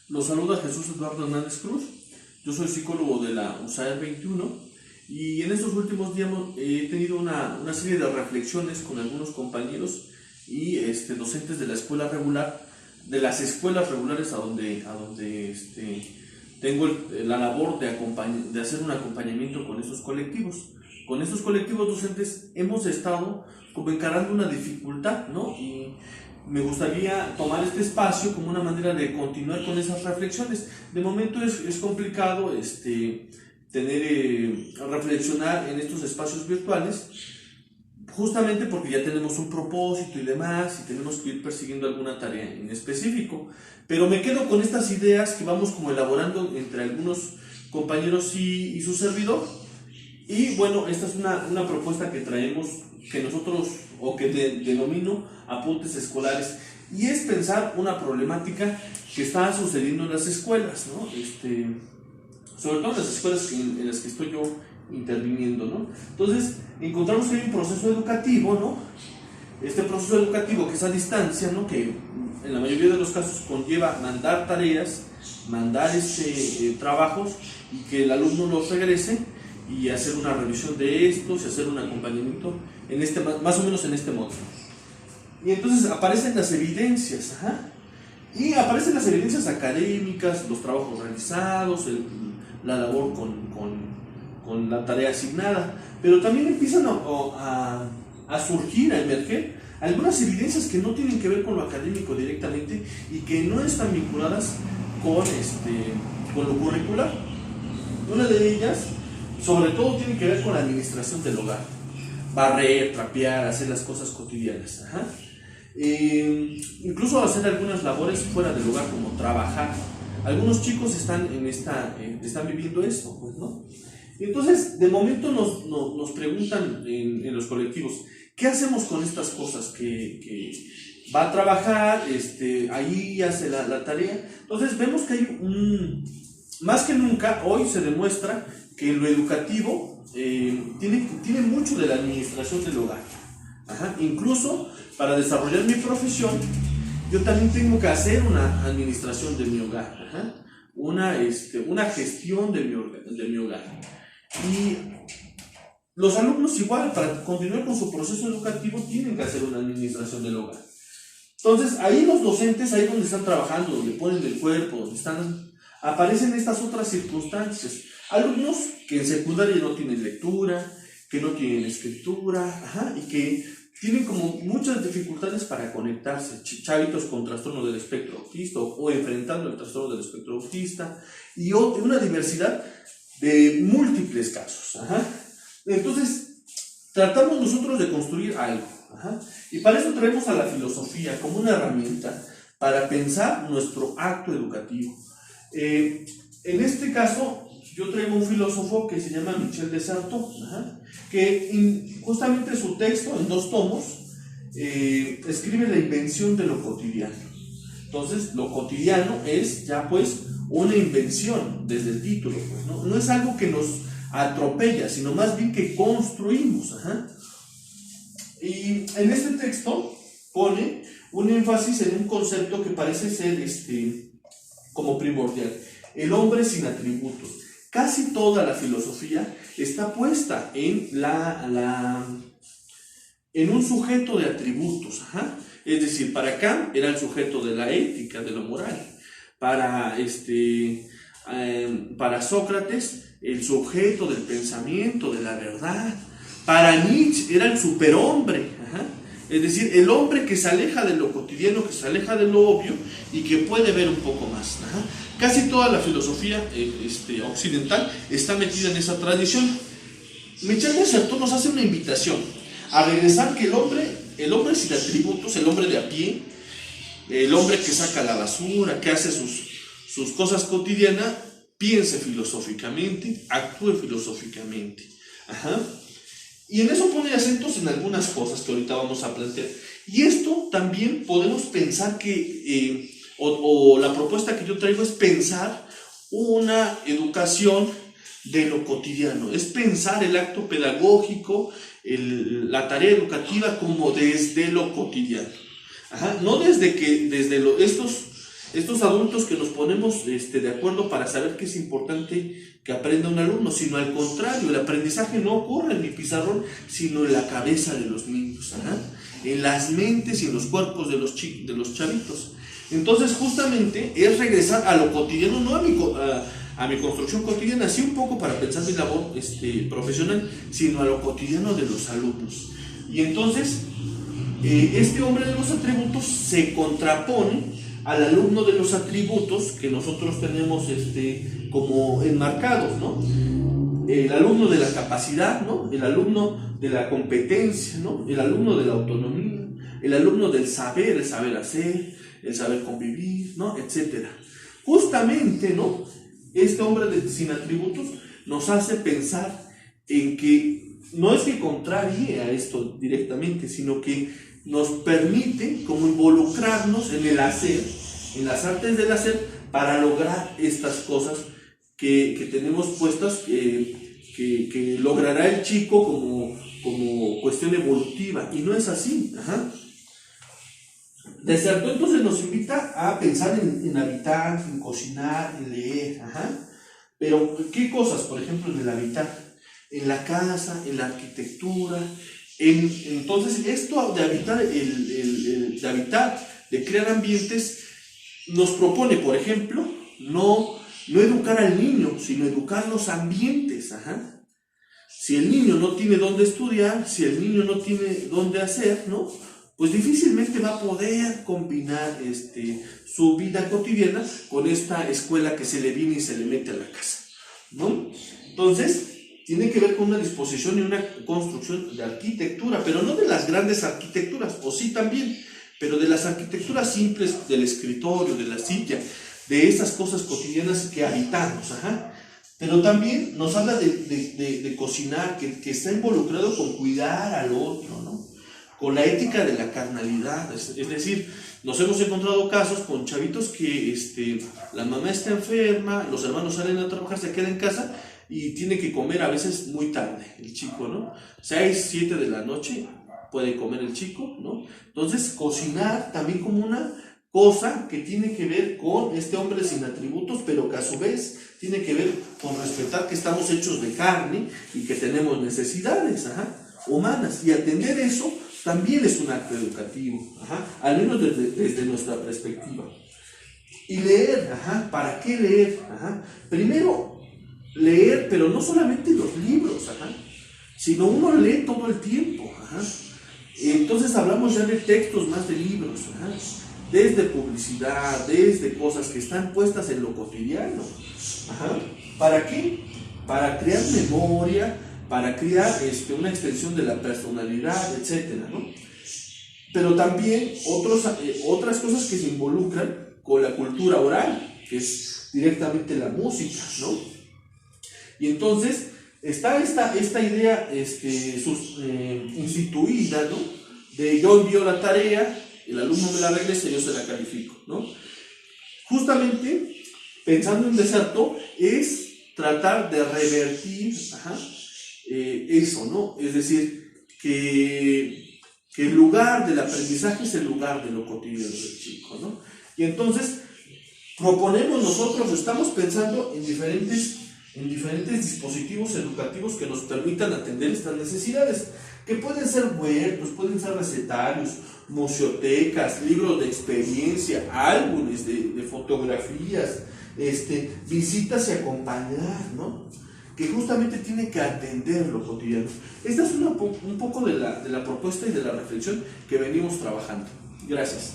Los saluda Jesús Eduardo Hernández Cruz. Yo soy psicólogo de la USAER 21 y en estos últimos días he tenido una serie de reflexiones con algunos compañeros y docentes de la escuela regular, de las escuelas regulares a donde tengo la labor de hacer un acompañamiento con estos colectivos. Con estos colectivos docentes hemos estado como encarando una dificultad, ¿no? Y me gustaría tomar este espacio como una manera de continuar con esas reflexiones. De momento es complicado reflexionar en estos espacios virtuales, justamente porque ya tenemos un propósito y demás, y tenemos que ir persiguiendo alguna tarea en específico. Pero me quedo con estas ideas que vamos como elaborando entre algunos compañeros y su servidor. Y bueno, esta es una propuesta que traemos, que nosotros, o que denomino apuntes escolares, y es pensar una problemática que está sucediendo en las escuelas, ¿no? Sobre todo en las escuelas en las que estoy yo interviniendo, ¿no? Entonces, encontramos que hay un proceso educativo, ¿no? Este proceso educativo que es a distancia, ¿no? Que en la mayoría de los casos conlleva mandar tareas, mandar trabajos, y que el alumno los regrese y hacer una revisión de estos y hacer un acompañamiento más o menos en este modo. Y entonces aparecen las evidencias, y aparecen las evidencias académicas, los trabajos realizados, la labor con la tarea asignada, pero también empiezan a surgir, a emerger algunas evidencias que no tienen que ver con lo académico directamente y que no están vinculadas con lo curricular. Una de ellas, sobre todo, tiene que ver con la administración del hogar: barrer, trapear, hacer las cosas cotidianas. Incluso hacer algunas labores fuera del hogar, como trabajar. Algunos chicos están viviendo esto, pues, ¿no? Entonces, de momento nos preguntan en los colectivos: ¿qué hacemos con estas cosas? Que va a trabajar, ahí hace la tarea. Entonces vemos que hay más que nunca, hoy se demuestra que lo educativo tiene mucho de la administración del hogar. Incluso para desarrollar mi profesión, yo también tengo que hacer una administración de mi hogar, una gestión de mi hogar. Y los alumnos igual, para continuar con su proceso educativo, tienen que hacer una administración del hogar. Entonces, ahí los docentes, ahí donde están trabajando, donde ponen el cuerpo, aparecen estas otras circunstancias. Alumnos que en secundaria no tienen lectura, que no tienen escritura, y que tienen como muchas dificultades para conectarse. Chavitos con trastorno del espectro autista o enfrentando el trastorno del espectro autista, y una diversidad de múltiples casos. Entonces, tratamos nosotros de construir algo. Y para eso traemos a la filosofía como una herramienta para pensar nuestro acto educativo. En este caso, yo traigo un filósofo que se llama Michel de Certeau, que justamente su texto, en 2 tomos, escribe la invención de lo cotidiano. Entonces, lo cotidiano es ya pues una invención desde el título, pues, ¿no? No es algo que nos atropella, sino más bien que construimos. Y en este texto pone un énfasis en un concepto que parece ser como primordial: el hombre sin atributos. Casi toda la filosofía está puesta en un sujeto de atributos. Es decir, para Kant era el sujeto de la ética, de lo moral. Para Sócrates, el sujeto del pensamiento, de la verdad. Para Nietzsche era el superhombre. Es decir, el hombre que se aleja de lo cotidiano, que se aleja de lo obvio y que puede ver un poco más. Casi toda la filosofía occidental está metida en esa tradición. Michel de Certeau nos hace una invitación a regresar, que el hombre sin atributos, el hombre de a pie, el hombre que saca la basura, que hace sus cosas cotidianas, piense filosóficamente, actúe filosóficamente. Y en eso pone acentos en algunas cosas que ahorita vamos a plantear. Y esto también podemos pensar que, la propuesta que yo traigo es pensar una educación de lo cotidiano. Es pensar el acto pedagógico, la tarea educativa como desde lo cotidiano. No desde estos Estos adultos que nos ponemos de acuerdo para saber qué es importante que aprenda un alumno, sino al contrario, el aprendizaje no ocurre en mi pizarrón, sino en la cabeza de los niños, en las mentes y en los cuerpos de los chavitos. Entonces, justamente es regresar a lo cotidiano, no a mi construcción cotidiana, sí un poco para pensar mi labor profesional, sino a lo cotidiano de los alumnos. Y entonces, este hombre de los atributos se contrapone al alumno de los atributos que nosotros tenemos como enmarcados, ¿no? El alumno de la capacidad, ¿no? El alumno de la competencia, ¿no? El alumno de la autonomía, el alumno del saber, el saber hacer, el saber convivir, ¿no? Etcétera. Justamente, ¿no? Este hombre sin atributos nos hace pensar en que no es que contrarie a esto directamente, sino que nos permite como involucrarnos en el hacer, en las artes del hacer, para lograr estas cosas que tenemos puestas, que logrará el chico como cuestión evolutiva, y no es así. Descertó entonces nos invita a pensar en habitar, en cocinar, en leer. Pero, ¿qué cosas? Por ejemplo, en el habitar, en la casa, en la arquitectura. Entonces, esto de habitar, de crear ambientes, nos propone, por ejemplo, no educar al niño, sino educar los ambientes. Si el niño no tiene dónde estudiar, si el niño no tiene dónde hacer, ¿no? Pues difícilmente va a poder combinar su vida cotidiana con esta escuela que se le viene y se le mete a la casa, ¿no? Entonces, tiene que ver con una disposición y una construcción de arquitectura, pero no de las grandes arquitecturas, o sí también, pero de las arquitecturas simples del escritorio, de la silla, de esas cosas cotidianas que habitamos. Pero también nos habla de cocinar, que está involucrado con cuidar al otro, ¿no? Con la ética de la carnalidad. Es decir, nos hemos encontrado casos con chavitos que la mamá está enferma, los hermanos salen a trabajar, se queda en casa y tiene que comer a veces muy tarde, el chico, ¿no? 6, 7 de la noche puede comer el chico, ¿no? Entonces, cocinar también como una cosa que tiene que ver con este hombre sin atributos, pero que a su vez tiene que ver con respetar que estamos hechos de carne y que tenemos necesidades humanas, y atender eso también es un acto educativo, al menos desde nuestra perspectiva. Y leer, ¿para qué leer? Primero, leer, pero no solamente los libros, sino uno lee todo el tiempo. Entonces hablamos ya de textos más de libros, desde publicidad, desde cosas que están puestas en lo cotidiano. ¿Para qué? Para crear memoria, para crear una extensión de la personalidad, etcétera, ¿no? Pero también otras cosas que se involucran con la cultura oral, que es directamente la música, ¿no? Y entonces está esta idea instituida, ¿no? De yo envío la tarea, el alumno me la regresa y yo se la califico, ¿no? Justamente, pensando en Desartó, es tratar de revertir eso, ¿no? Es decir, que el lugar del aprendizaje es el lugar de lo cotidiano del chico, ¿no? Y entonces, proponemos nosotros, estamos pensando en diferentes dispositivos educativos que nos permitan atender estas necesidades, que pueden ser huertos, pueden ser recetarios, museotecas, libros de experiencia, álbumes de fotografías, visitas y acompañar, ¿no? Que justamente tiene que atender lo cotidiano. Esta es un poco de la propuesta y de la reflexión que venimos trabajando. Gracias.